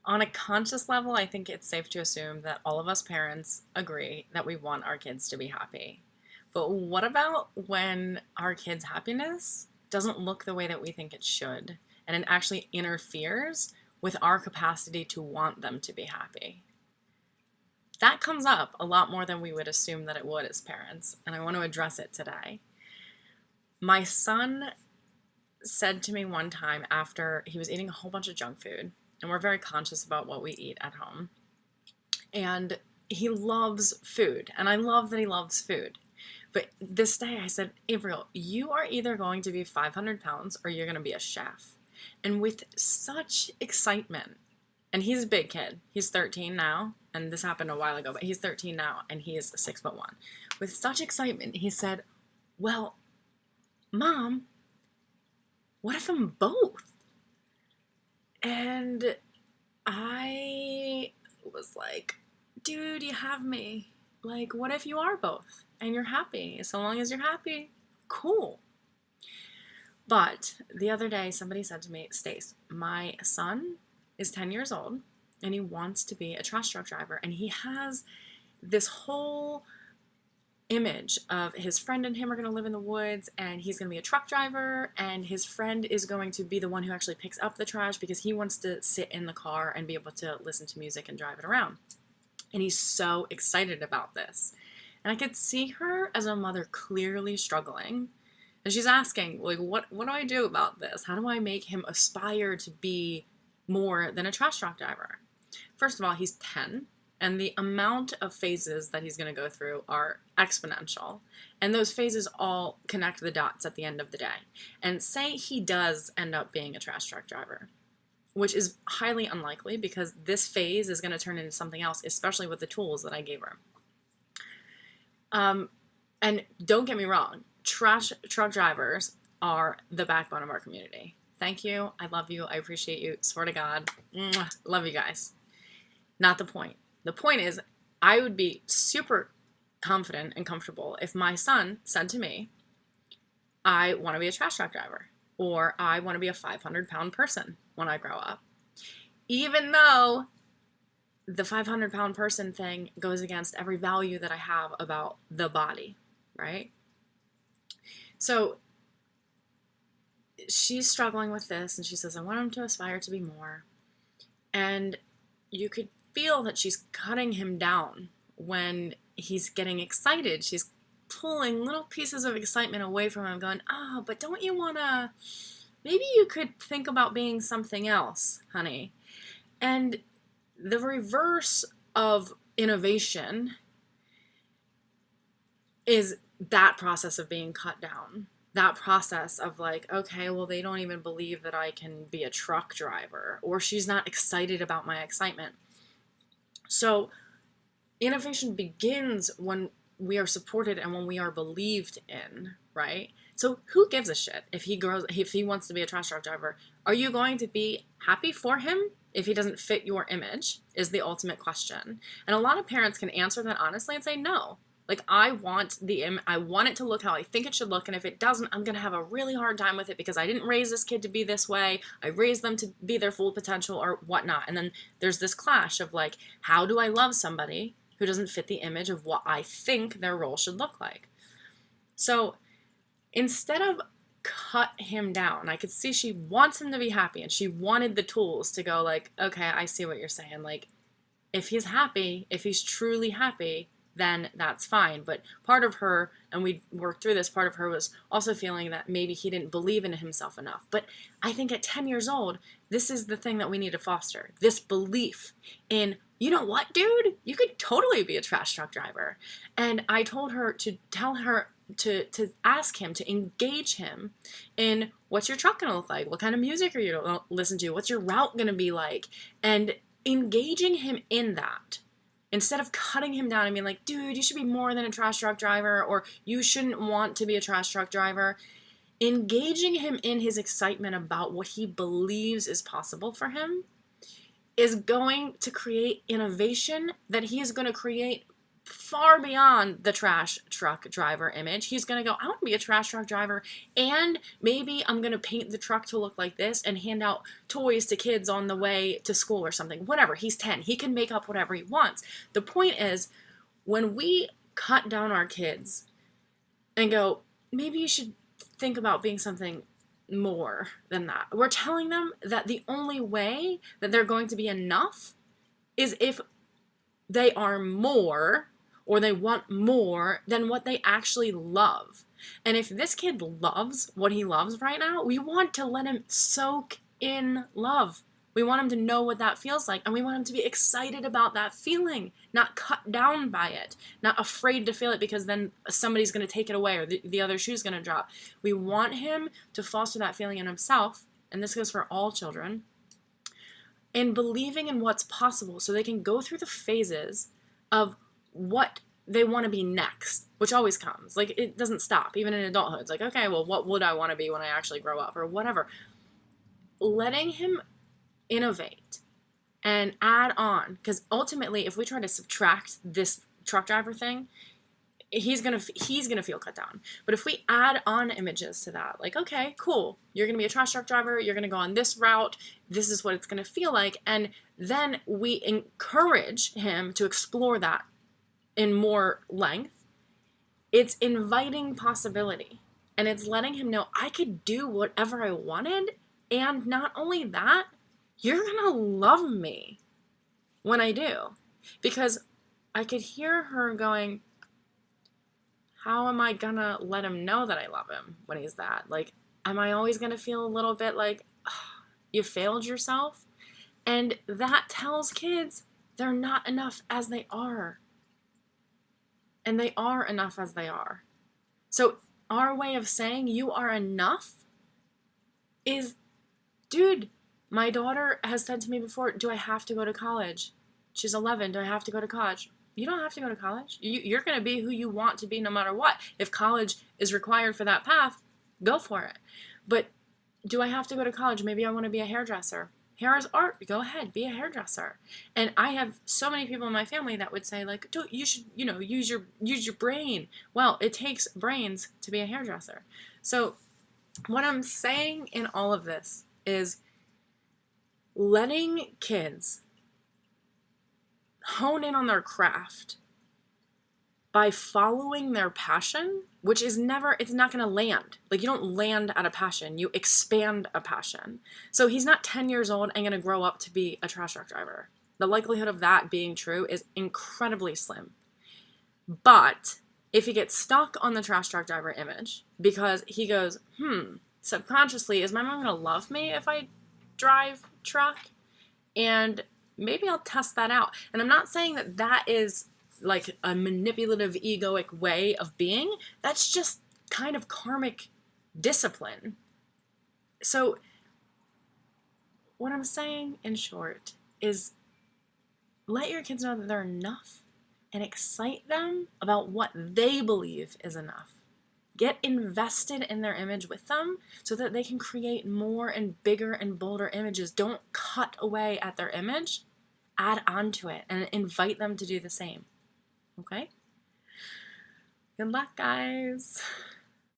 On a conscious level, I think it's safe to assume that all of us parents agree that we want our kids to be happy. But what about when our kids' happiness doesn't look the way that we think it should, and it actually interferes with our capacity to want them to be happy? That comes up a lot more than we would assume that it would as parents, and I want to address it today. My son said to me one time after he was eating a whole bunch of junk food, and we're very conscious about what we eat at home. And he loves food, and I love that he loves food. But this day I said, April, you are either going to be 500 pounds or you're going to be a chef. And with such excitement, and he's a big kid, he's 13 now, and this happened a while ago, but he's 13 now, and he is 6'1". With such excitement, he said, well, Mom, what if I'm both? And I was like, dude, you have me. Like, what if you are both and you're happy? So long as you're happy, cool. But the other day, somebody said to me, Stace, my son is 10 years old and he wants to be a trash truck driver. And he has this whole image of his friend and him are going to live in the woods, and he's going to be a truck driver, and his friend is going to be the one who actually picks up the trash because he wants to sit in the car and be able to listen to music and drive it around. And he's so excited about this. And I could see her as a mother clearly struggling. And she's asking, like, what do I do about this? How do I make him aspire to be more than a trash truck driver? First of all, he's 10. And the amount of phases that he's going to go through are exponential. And those phases all connect the dots at the end of the day. And say he does end up being a trash truck driver, which is highly unlikely because this phase is going to turn into something else, especially with the tools that I gave her. And don't get me wrong, trash truck drivers are the backbone of our community. Thank you. I love you. I appreciate you. Swear to God. Mwah. Love you guys. Not the point. The point is, I would be super confident and comfortable if my son said to me, I want to be a trash truck driver, or I want to be a 500-pound person when I grow up. Even though the 500-pound person thing goes against every value that I have about the body, right? So she's struggling with this, and she says, I want him to aspire to be more. And you could feel that she's cutting him down when he's getting excited. She's pulling little pieces of excitement away from him, going, oh, but don't you want to, maybe you could think about being something else, honey. And the reverse of innovation is that process of being cut down. That process of like, okay, well, they don't even believe that I can be a truck driver, or she's not excited about my excitement. So innovation begins when we are supported and when we are believed in, right? So who gives a shit if he wants to be a trash truck driver? Are you going to be happy for him if he doesn't fit your image is the ultimate question. And a lot of parents can answer that honestly and say no. Like, I want it to look how I think it should look, and if it doesn't, I'm going to have a really hard time with it because I didn't raise this kid to be this way. I raised them to be their full potential or whatnot. And then there's this clash of like, how do I love somebody who doesn't fit the image of what I think their role should look like? So instead of cut him down, I could see she wants him to be happy, and she wanted the tools to go like, okay, I see what you're saying. Like, if he's happy, if he's truly happy, then that's fine. But part of her, and we worked through this, part of her was also feeling that maybe he didn't believe in himself enough. But I think at 10 years old, this is the thing that we need to foster. This belief in, you know what, dude? You could totally be a trash truck driver. And I told her to tell her, to ask him, to engage him in, what's your truck going to look like? What kind of music are you going to listen to? What's your route going to be like? And engaging him in that, instead of cutting him down and being like, dude, you should be more than a trash truck driver, or you shouldn't want to be a trash truck driver. Engaging him in his excitement about what he believes is possible for him is going to create innovation that he is going to create far beyond the trash truck driver image. He's going to go, I want to be a trash truck driver, and maybe I'm going to paint the truck to look like this and hand out toys to kids on the way to school or something. Whatever. He's 10. He can make up whatever he wants. The point is, when we cut down our kids and go, maybe you should think about being something more than that, we're telling them that the only way that they're going to be enough is if they are more, or they want more than what they actually love. And if this kid loves what he loves right now, we want to let him soak in love. We want him to know what that feels like, and we want him to be excited about that feeling, not cut down by it, not afraid to feel it because then somebody's going to take it away or the other shoe's going to drop. We want him to foster that feeling in himself, and this goes for all children, and believing in what's possible so they can go through the phases of what they want to be next, which always comes. Like, it doesn't stop, even in adulthood. It's like, okay, well, what would I want to be when I actually grow up, or whatever. Letting him innovate and add on, because ultimately, if we try to subtract this truck driver thing, he's gonna feel cut down. But if we add on images to that, like, okay, cool, you're gonna be a trash truck driver, you're gonna go on this route, this is what it's gonna feel like, and then we encourage him to explore that in more length. It's inviting possibility, and it's letting him know I could do whatever I wanted, and not only that, you're gonna love me when I do. Because I could hear her going, how am I gonna let him know that I love him when he's that? Like, am I always gonna feel a little bit like, oh, you failed yourself? And that tells kids they're not enough as they are. And they are enough as they are. So our way of saying you are enough is, dude, my daughter has said to me before, do I have to go to college? She's 11. Do I have to go to college? You don't have to go to college. You're going to be who you want to be no matter what. If college is required for that path, go for it. But do I have to go to college? Maybe I want to be a hairdresser. Hair is art. Go ahead, be a hairdresser. And I have so many people in my family that would say, like, you should, use your brain. Well, it takes brains to be a hairdresser. So what I'm saying in all of this is letting kids hone in on their craft by following their passion, which is it's not going to land. Like, you don't land at a passion, you expand a passion. So he's not 10 years old and going to grow up to be a trash truck driver. The likelihood of that being true is incredibly slim. But if he gets stuck on the trash truck driver image because he goes, subconsciously, is my mom going to love me if I drive truck? And maybe I'll test that out. And I'm not saying that that is like a manipulative, egoic way of being. That's just kind of karmic discipline. So what I'm saying in short is let your kids know that they're enough and excite them about what they believe is enough. Get invested in their image with them so that they can create more and bigger and bolder images. Don't cut away at their image. Add on to it and invite them to do the same. Okay? Good luck, guys.